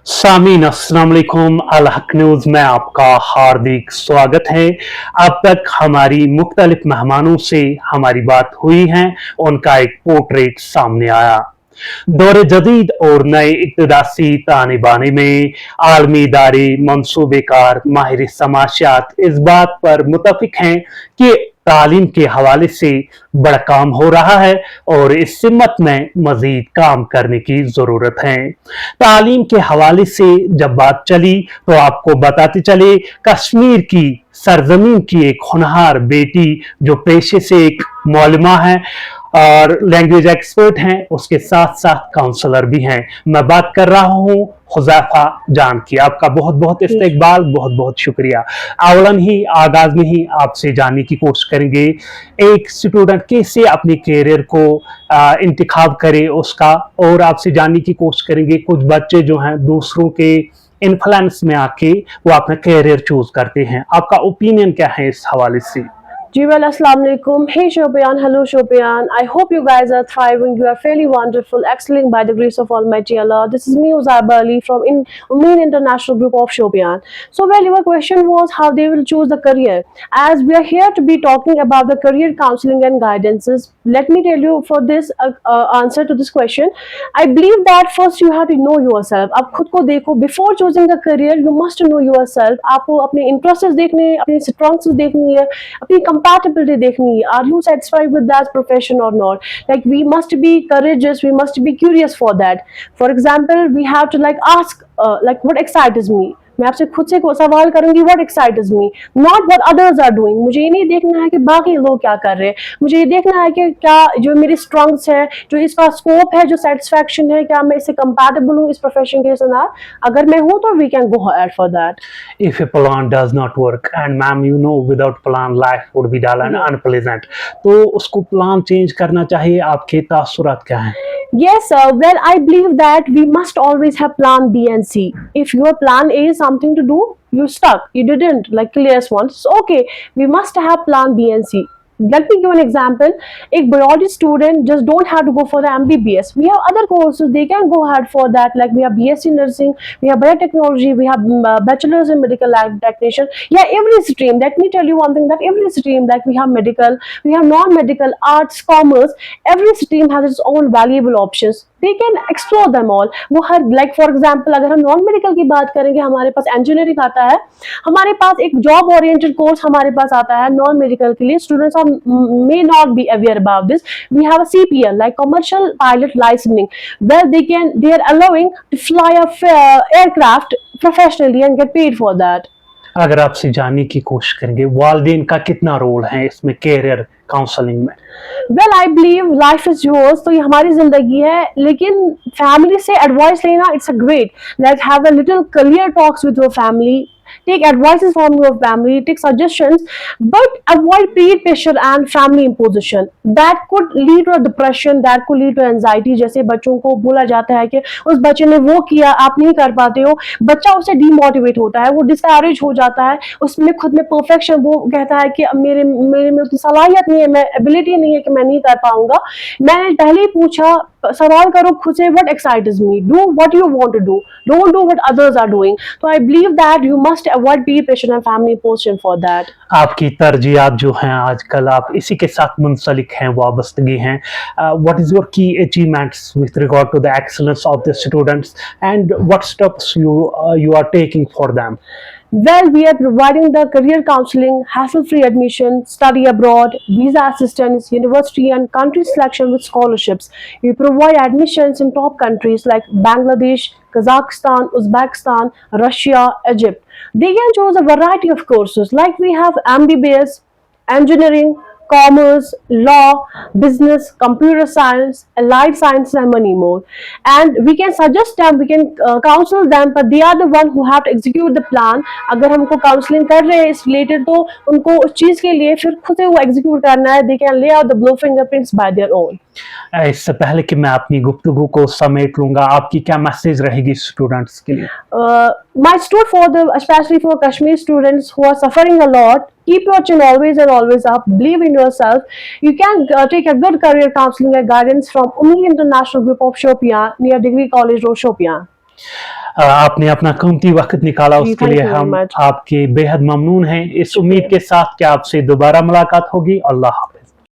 सामीन अस्सलाम वालेकुम। अल हक न्यूज में आपका हार्दिक स्वागत है। अब तक हमारी मुख्तलिफ मेहमानों से हमारी बात हुई है, उनका एक पोर्ट्रेट सामने आया। दौरे जदीद और नए इक़्तिदासी ताने बाने में आलमी इदारे मंसूबेकार माहिर समाजियात इस बात पर मुतफिक हैं कि तालीम के हवाले से बड़ा काम हो रहा है और इस सिमत में मजीद काम करने की जरूरत है। तालीम के हवाले से जब बात चली तो आपको बताते चले, कश्मीर की सरजमीन की एक होनहार बेटी जो पेशे से एक मौलमा है और लैंग्वेज एक्सपर्ट हैं, उसके साथ साथ काउंसलर भी हैं। मैं बात कर रहा हूँ हुज़ैफा जान की। आपका बहुत बहुत इस्तकबाल, बहुत बहुत शुक्रिया। अवलन ही आगाज में ही आपसे जानने की कोशिश करेंगे एक स्टूडेंट कैसे अपने कैरियर को इंतखाब करे उसका, और आपसे जानने की कोशिश करेंगे कुछ बच्चे जो हैं दूसरों के इन्फ्लुएंस में आके वो अपना कैरियर चूज करते हैं। आपका ओपिनियन क्या है इस हवाले से? Ji well, Assalamu alaikum. Hey Shopian, hello Shopian. I hope you guys are thriving. You are fairly wonderful, excelling by the grace of Almighty Allah. This is me, Uzaiba Ali from Ummeen International Group of Shopian. So well, your question was how they will choose the career. As we are here to be talking about the career counseling and guidances, let me tell you for this answer to this question. I believe that first you have to know yourself. आप खुद को देखो. Before choosing a career, you must know yourself. आपको अपने interests देखने, अपने strengths देखनी है, अपनी compatibility देखनी है. Are you satisfied with that profession or not? Like we must be courageous, we must be curious for that. For example, we have to like ask like what excites me. मैं आपसे खुद से सवाल करूंगी what excites me, not what others are doing. मुझे ये नहीं देखना है कि बाकी लोग क्या कर रहे हैं, मुझे ये देखना है कि क्या जो मेरी स्ट्रेंथ्स है, जो इसका स्कोप है, जो सेटिस्फैक्शन है, क्या मैं इससे कंपैटिबल हूँ इस प्रोफेशन के साथ. अगर मैं हूँ तो we can go ahead for that. If a plan does not work, and ma'am you know without plan life would be dull and unpleasant, तो उसको प्लान चेंज करना चाहिए. आपके तासुरात क्या हैं? Yes, well, I believe that we must always have plan B and C. If your plan A is something to do, you stuck, you didn't like clearest one. So, okay, we must have plan B and C. Let me give an example. A biology student just don't have to go for the MBBS. We have other courses, they can go ahead for that. Like we have BSc nursing, we have biotechnology, we have bachelor's in medical technician. Yeah, every stream. Let me tell you one thing, that every stream, like we have medical, we have non-medical, arts, commerce, every stream has its own valuable options. They can explore them all. वो हर like for example अगर हम non medical की बात करेंगे, हमारे पास engineering आता है, हमारे पास एक जॉब ओरिएंटेड कोर्स हमारे पास आता है नॉन मेडिकल के लिए. Students are may not be aware about this. We have a CPL like commercial pilot licensing, where they are allowing to fly a aircraft professionally and get paid for that. अगर आपसे जानने की कोशिश करेंगे वालिदैन का कितना रोल है इसमें कैरियर काउंसलिंग में? Well, I believe life is yours. तो ये हमारी जिंदगी है, लेकिन फैमिली से एडवाइस लेना it's a great. Like have a little clear talks with your family. Take advices from your family, take suggestions, but avoid peer pressure and family imposition. That could lead to depression, that could lead to anxiety. जैसे बच्चों को बोला जाता है कि उस बच्चे ने वो किया, आप नहीं कर पाते हो, बच्चा उससे डिमोटिवेट होता है, वो डिस्करेज हो जाता है, उसमें खुद में परफेक्शन, वो कहता है कि मेरे में उतनी सलाहियत नहीं है, मैं एबिलिटी नहीं है कि मैं नहीं कर पाऊंगा. मैंने पहले ही पूछा, सवाल करो खुद से what excites me, do what you want to do, don't do what others are doing. So I believe that you must avoid peer pressure and family imposition for that. आपकी तरजीहात जो हैं आजकल आप इसी के साथ मुंसलिक हैं, वाबस्तगी हैं. What is your key achievements with regard to the excellence of the students and what steps you are taking for them? Well, we are providing the career counseling, hassle-free admission, study abroad, visa assistance, university and country selection with scholarships. We provide admissions in top countries like Bangladesh, Kazakhstan, Uzbekistan, Russia, Egypt. They can choose a variety of courses like we have MBBS, engineering, commerce, law, business, computer science, allied sciences and many more. And we can suggest them, we can counsel them, but they are the one who have to execute the plan. अगर हमको counseling कर रहे हैं इस related तो उनको उस चीज़ के लिए फिर खुद से वो execute करना है. They can lay out the blue fingerprints by their own. इससे पहले कि मैं अपनी गुफ्तगू को समेट लूंगा, आपकी क्या मैसेज रहेगी स्टूडेंट्स के लिए? My stood for the, especially for Kashmir students who are suffering a lot. Keep your chin always and always up. Believe in yourself. You can take a good career counseling and guidance from Ummeen International Group of Shopian near Degree College Road, Shopian. आपने अपना कीमती वक्त निकाला, जी, उसके thank लिए you very हम much. आपके बेहद ममनून हैं। इस उम्मीद के साथ कि आपसे दोबारा मुलाकात होगी। अल्लाह हाफ़िज़।